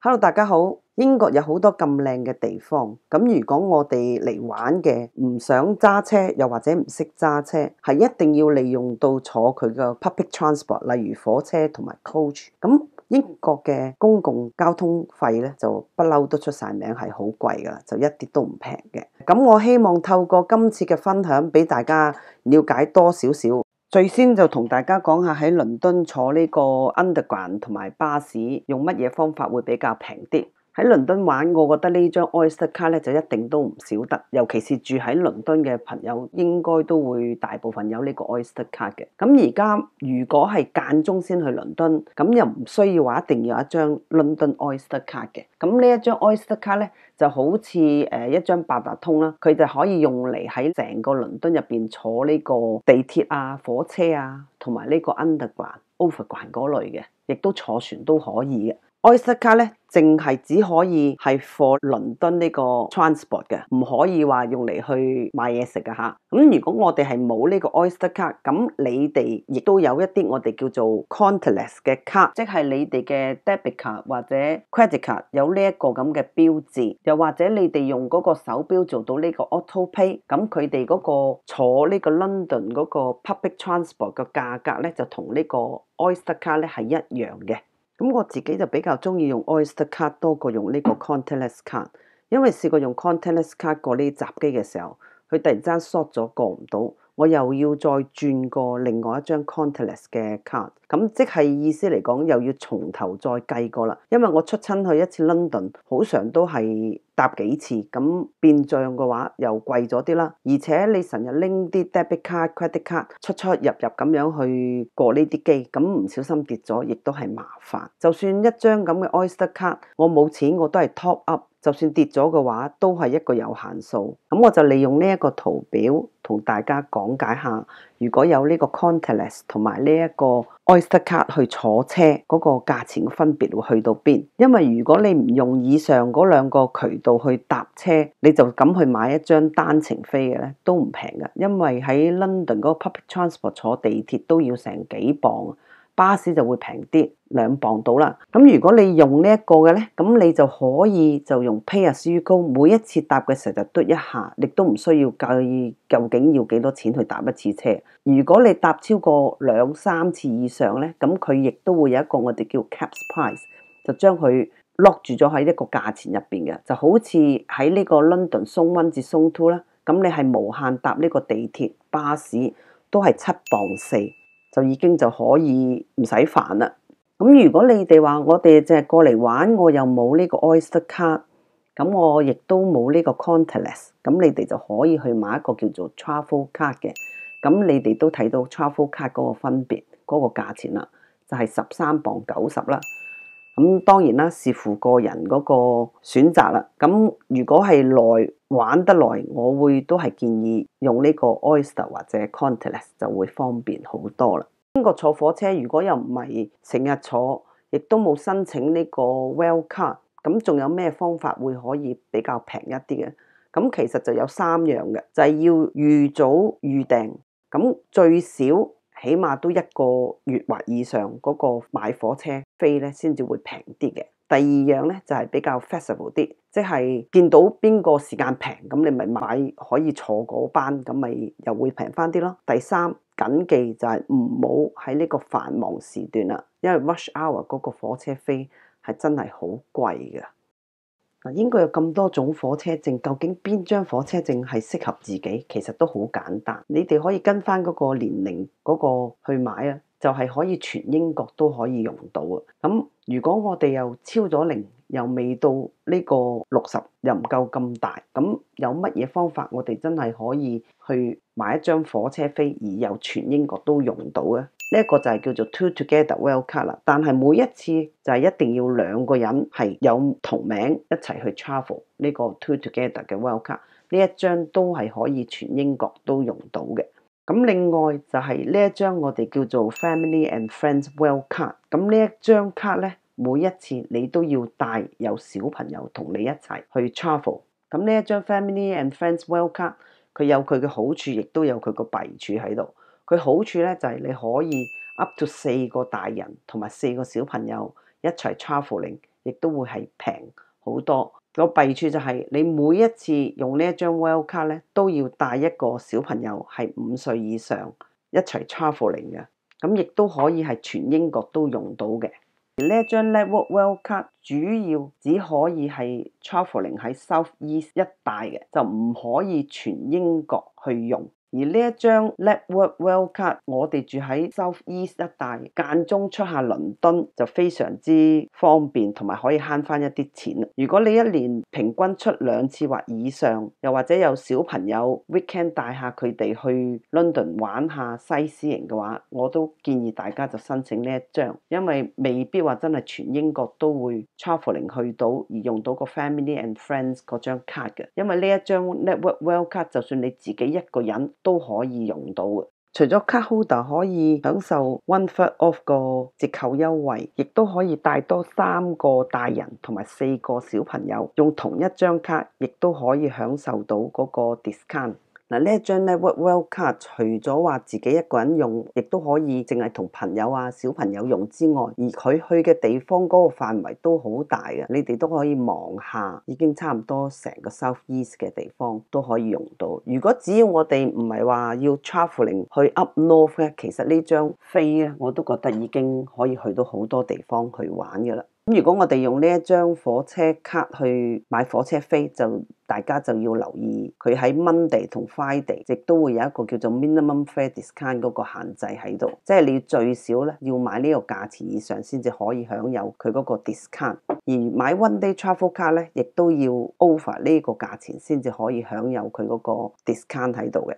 Hello，大家好。英國有好多咁靚嘅地方，咁如果我哋嚟玩嘅唔想揸車，又或者唔識揸車，係一定要利用到坐佢嘅 public transport，例如火車同埋 coach。咁英國嘅公共交通費咧就不嬲都出晒名，係好貴噶，就一啲都唔平嘅。咁我希望透過今次嘅分享，俾大家了解多少少。最先就同大家講下喺倫敦坐呢個 Underground 同埋巴士用乜嘢方法會比較平啲。喺倫敦玩，我覺得呢張 Oyster 卡咧就一定都唔少得，尤其是住喺倫敦嘅朋友，應該都會大部分有呢個 Oyster 卡嘅。咁而家如果係間中先去倫敦，咁又唔需要話一定要有一張 London Oyster 卡嘅。咁呢一張 Oyster 卡咧就好似一張八達通啦，佢就可以用嚟喺成個倫敦入邊坐呢個地鐵啊、火車啊，同埋呢個 Underground、Overground 嗰類嘅，亦都坐船都可以嘅。Oyster 卡咧，淨係只可以係 for 倫敦呢個 transport 嘅，唔可以話用嚟去買嘢食嘅嚇。咁如果我哋係冇呢個 Oyster 卡，咁你哋亦都有一啲我哋叫做 contactless 嘅卡，即係你哋嘅 debit 卡或者 credit 卡有呢一個咁嘅標誌，又或者你哋用嗰個手錶做到呢個 auto pay，咁佢哋嗰個坐呢個 London 嗰個 public transport 嘅價格咧，就同呢個 Oyster 卡咧係一樣嘅。咁我自己就比較中意用 Oyster 卡多過用呢個 contactless 卡，因為試過用 contactless 卡過呢閘機嘅時候，佢突然間 short 咗過唔到，我又要再轉過另外一張 contactless 嘅卡，咁即係意思嚟講又要從頭再計過啦。因為我出親去一次 London，好常都係搭幾次，咁變相嘅話又貴咗啲啦。而且你成日拎啲 debit card、credit card 出出入入咁樣去過呢啲機，咁唔小心跌咗，亦都係麻煩。就算一張咁嘅 Oyster 卡，我冇錢我都係 top up。就算跌咗嘅話，都係一個有限數。咁我就利用呢一個圖表同大家講解下，如果有呢個 contactless 同埋呢一個 Oyster 卡去坐車嗰個價錢嘅分別會去到邊？因為如果你唔用以上嗰兩個渠道去搭車，你就咁去買一張單程飛嘅咧，都唔平㗎。因為喺 London 嗰個 public transport 坐地鐵都要成幾磅。巴士就會平啲，2磅到啦。咁如果你用呢一個嘅咧，咁你就可以就用 Pay as you go，每一次搭嘅時候就嘟一下，亦都唔需要計究竟要幾多錢去搭一次車。如果你搭超過2-3次以上咧，咁佢亦都會有一個我哋叫 caps price， 就將佢 lock 住咗喺一個價錢入邊嘅，就好似喺呢個 London Zone 1至 Zone 2啦。咁你係無限搭呢個地鐵、巴士都係7.4磅。就已經就可以唔使煩啦。咁如果你哋話我哋淨係過嚟玩，我又冇呢個 Oyster 卡，咁我亦都冇呢個 contactless，咁你哋就可以去買一個叫做 travel 卡嘅。咁你哋都睇到 travel 卡嗰個分別，嗰個價錢啦，就係13.90磅啦。咁當然啦，視乎個人嗰個選擇啦。咁如果係耐玩得耐，我會都係建議用呢個 Oyster 或者 contactless 就會方便好多啦。英國坐火車，如果又唔係成日坐，亦都冇申請呢個 Rail card，咁仲有咩方法會可以比較平一啲嘅？咁其實就有3樣嘅，就係要預早預訂，咁最少起碼都1個月或以上嗰個買火車飛咧，先至會平啲嘅。第二樣咧就係比較 flexible 啲，即係見到邊個時間平，咁你咪買可以坐嗰班，咁咪又會平翻啲咯。第三，謹記就係唔好喺呢個繁忙時段啦，因為 rush hour 嗰個火車飛係真係好貴嘅。嗱，英國有咁多種火車證，究竟邊張火車證係適合自己？其實都好簡單，你哋可以跟翻嗰個年齡嗰個去買啊，就係可以全英國都可以用到啊。咁如果我哋又超咗齡，又未到呢個60，又唔夠咁大，咁有乜嘢方法我哋真係可以去買一張火車飛，而又全英國都用到咧？呢一個就係叫做 Two Together Rail Card 啦，但係每一次就係一定要2個人係有同名一齊去 travel 呢個 Two Together 嘅 Rail Card，呢一張都係可以全英國都用到嘅。咁另外就係呢一張我哋叫做 Family and Friends Rail Card， 咁呢一張卡咧，每一次你都要帶有小朋友同你一齊去 travel。咁呢一張 Family and Friends Rail Card， 佢有佢嘅好處，亦都有佢個弊處喺度。佢好處咧就係你可以 up to 4個大人同埋4個小朋友一齊 traveling，亦都會係平好多。個弊處就係你每一次用呢一張 Well 卡咧，都要帶一個小朋友係5歲以上一齊 travelling 嘅，咁亦都可以係全英國都用到嘅。而呢一張 Network Well 卡主要只可以係 travelling 喺 South East 一帶嘅，就唔可以全英國去用。而呢一張 Network Well 卡，我哋住喺 South East 一帶，間中出下倫敦就非常之方便，同埋可以慳翻一啲錢。如果你一年平均出2次或以上，又或者有小朋友 weekend 帶下佢哋去 London 玩下西施營嘅話，我都建議大家就申請呢一張，因為未必話真係全英國都會 travelling 去到而用到個 family and friends 嗰張卡嘅，因為呢一張 Network Well 卡就算你自己一個人都可以用到嘅。除咗 card holder 可以享受 1/3 off 個折扣優惠，亦都可以帶多3個大人同埋4個小朋友用同一張卡，亦都可以享受到嗰個 discount。嗱，呢一張 Network Well 卡，除咗話自己一個人用，亦都可以淨係同朋友啊、小朋友用之外，而佢去嘅地方嗰個範圍都好大嘅，你哋都可以望下，已經差唔多成個 South East 嘅地方都可以用到。如果只要我哋唔係話要 travelling 去 Up North 咧，其實呢張飛咧，我都覺得已經可以去到好多地方去玩嘅啦。咁如果我哋用呢一張火車卡去買火車飛，就大家就要留意佢喺 Monday 同 Friday 亦都會有一個叫做 minimum fare discount 嗰個限制喺度，即係你最少咧要買呢個價錢以上先至可以享有佢嗰個 discount。而買 one day travel 卡咧，亦都要 over 呢個價錢先至可以享有佢嗰個 discount 喺度嘅。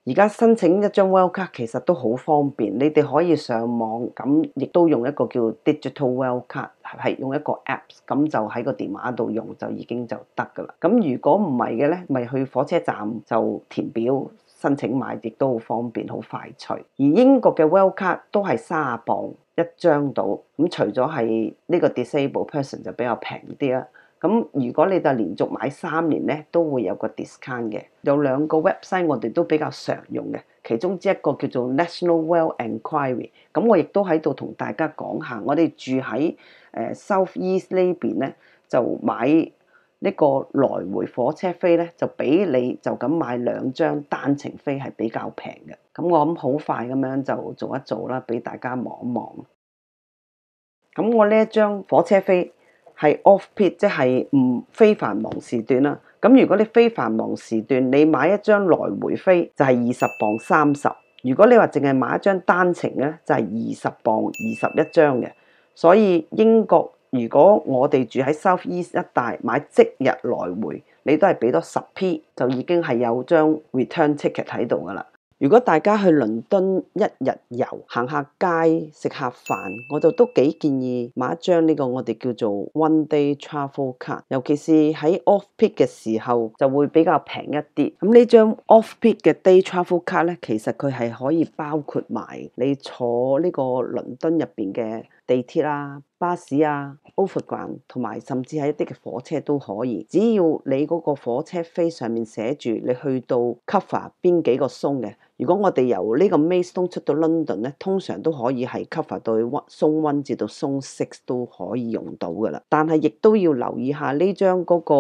而家申請一張 Well 卡其實都好方便，你哋可以上網，咁亦都用一個叫 Digital Well 卡，係用一個 Apps， 咁就喺個電話度用就已經就得㗎啦。咁如果唔係嘅咧，咪去火車站就填表申請買，亦都好方便，好快脆。而英國嘅 Well 卡都係30磅一張到，咁除咗係呢個 disabled person 就比較平啲啦。咁如果你就連續買3年咧，都會有個 discount 嘅。有2個 website 我哋都比較常用嘅，其中之一個叫做 National Well Enquiry。咁我亦都喺度同大家講下，我哋住喺South East 呢邊咧，就買呢個來回火車飛咧，就比你就咁買2張單程飛係比較平嘅。咁我諗好快咁樣就做一做啦，俾大家望一望。咁我呢一張火車飛係 off peak， 即係唔非繁忙時段啦。咁如果你非繁忙時段，你買一張來回飛就係20磅30。如果你話淨係買一張單程咧，就係20磅21張嘅。所以英國如果我哋住喺 South East 一帶買即日來回，你都係俾多10p， 就已經係有張 return ticket 喺度噶啦。如果大家去倫敦1日遊，行下街食下飯，我就都幾建議買一張呢個我哋叫做 one day travel 卡，尤其是喺 off peak 嘅時候就會比較平一啲。咁呢張 off peak 嘅 day travel 卡咧，其實佢係可以包括埋你坐呢個倫敦入邊嘅地鐵啊、巴士啊、Overground 同埋甚至係一啲嘅火車都可以，只要你嗰個火車飛上面寫住你去到 cover 邊幾個松嘅。如果我哋由呢個 Maidstone 出到 London 咧，通常都可以係 cover 到松1至到松6都可以用到噶啦。但係亦都要留意下呢張嗰個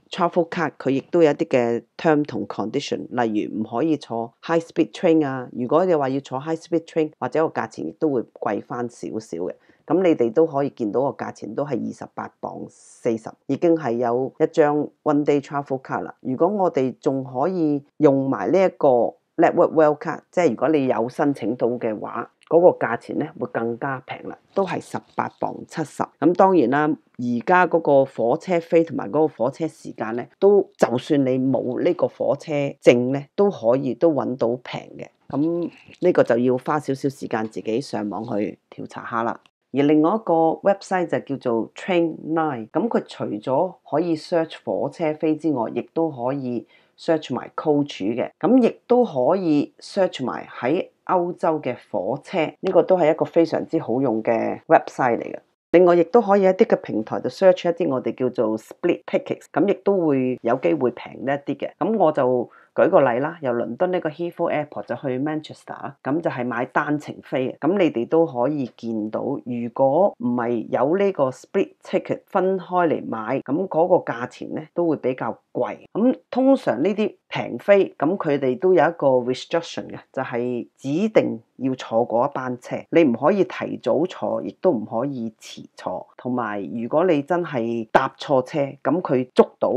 travel card， 佢亦都有一啲嘅 term 同 condition， 例如唔可以坐 high speed train 啊。如果你話要坐 high speed train， 或者個價錢亦都會貴翻少少嘅。咁你哋都可以見到個價錢都係28磅40，已經係有一張 one day travel card 啦。如果我哋仲可以用埋呢一個Network Well 卡，即係如果你有申請到嘅話，嗰個價錢咧會更加平啦，都係18磅70。咁當然啦，而家嗰個火車飛同埋嗰個火車時間咧，都就算你冇呢個火車證咧，都可以都揾到平嘅。咁呢個就要花少少時間自己上網去調查下啦。而另外一個 website 就叫做 Train9，咁佢除咗可以 search 火車飛之外，亦都可以 search 埋 coach 嘅，咁亦都可以 search 埋喺歐洲嘅火車，呢個都係一個非常之好用嘅 website 嚟嘅。另外亦都可以一啲嘅平台度 search 一啲我哋叫做 split tickets，咁亦都會有機會平一啲嘅。咁我就舉個例啦，由倫敦呢個 Heathrow Airport 就去 Manchester，咁就係買單程飛。咁你哋都可以見到，如果唔係有呢個 split ticket 分開嚟買，咁嗰個價錢咧都會比較貴。咁通常呢啲平飛，咁佢哋都有一個 restriction 嘅，就係指定要坐嗰一班車，你唔可以提早坐，亦都唔可以遲坐。同埋如果你真係搭錯車，咁佢捉到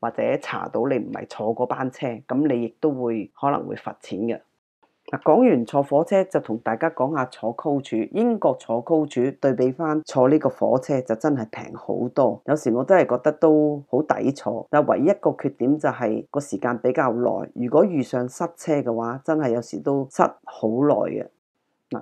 或者查到你唔係坐嗰班車，咁你亦都可能會罰錢嘅。講完坐火車就同大家講下坐 coach。英國坐 coach 對比翻坐呢個火車就真係平好多，有時我真係覺得都好抵坐，但唯一一個缺點就係個時間比較耐，如果遇上塞車嘅話，真係有時都塞好耐嘅。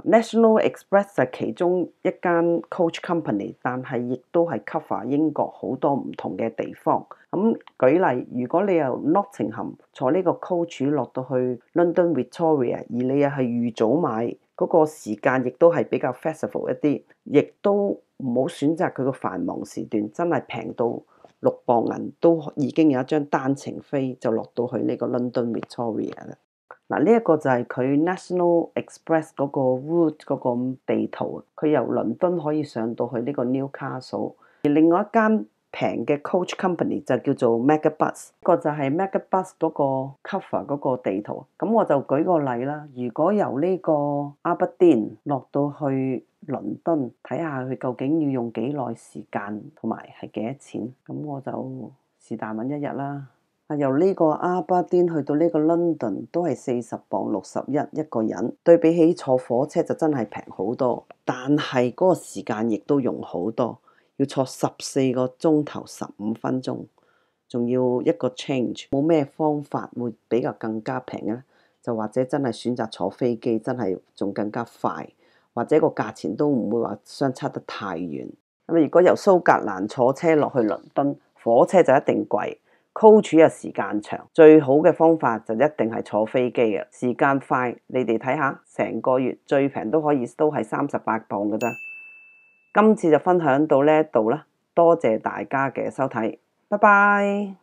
National Express 就係其中一間 coach company， 但係亦都係 cover 英國好多唔同嘅地方。咁舉例，如果你由 Nottingham 坐呢個 coach 落到去 London Victoria， 而你又係預早買，嗰個時間亦都係比較 flexible 一啲，亦都唔好選擇佢個繁忙時段，真係平到6磅銀都已經有一張單程飛就落到去呢個 London Victoria 啦。呢一個就係佢 National Express 嗰個 route 嗰個地圖，佢由倫敦可以上到去呢個 Newcastle。而另外一間平嘅 coach company 就叫做 Megabus， 呢個就係 Megabus 嗰個 cover 嗰個地圖。咁我就舉個例啦，如果由呢個 Aberdeen 落到去倫敦，睇下佢究竟要用幾耐時間，同埋係幾多錢，咁我就是但揾一日啦。由呢個阿巴甸去到呢個 London 都係40磅61一個人，對比起坐火車就真係平好多，但係嗰個時間亦都用好多，要坐14個鐘頭15分鐘，仲要一個 change。冇咩方法會比較更加平咧？就或者真係選擇坐飛機，真係仲更加快，或者個價錢都唔會話相差得太遠。咁如果由蘇格蘭坐車落去倫敦，火車就一定貴。coach 又時間長，最好嘅方法就一定係坐飛機嘅，時間快。你哋睇下，成個月最平都係38磅嘅啫。今次就分享到呢度啦，多謝大家嘅收睇，拜拜。